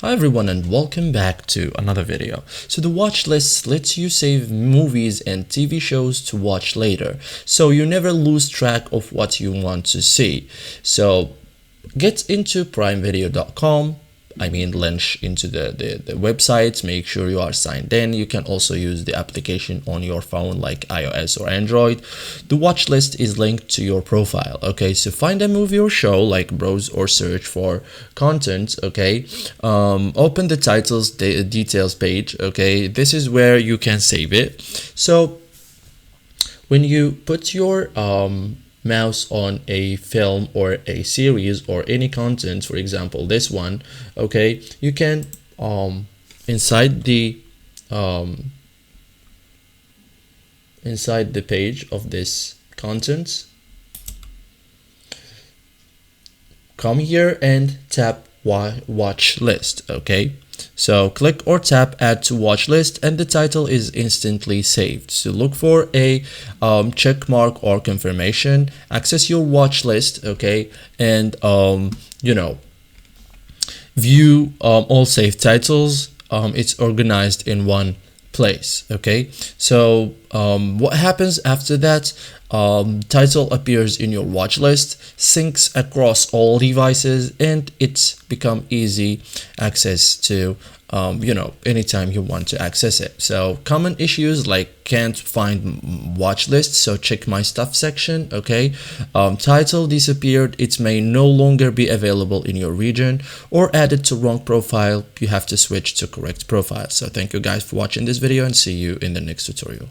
Hi everyone and welcome back to another video. So the watch list lets you save movies and TV shows to watch later, so you never lose track of what you want to see. So get into primevideo.com. Launch into the website. Make sure you are signed in. You can also use the application on your phone like iOS or Android. The watch list is linked to your profile. Okay, so find a movie or show, like browse or search for content. Okay, open the titles details page. Okay, this is where you can save it. So when you put your mouse on a film or a series or any content, for example this one, okay, you can inside the page of this content, come here and tap watch list. Okay, so click or tap add to watch list and the title is instantly saved. So look for a check mark or confirmation, access your watch list, okay, and view all saved titles. It's organized in one place. Okay, so what happens after that? Title appears in your watch list, syncs across all devices, and it's become easy access to anytime you want to access it. So common issues like can't find watch list, so check my stuff section. Okay, title disappeared, it may no longer be available in your region, or added to wrong profile, you have to switch to correct profile. So thank you guys for watching this video and see you in the next tutorial.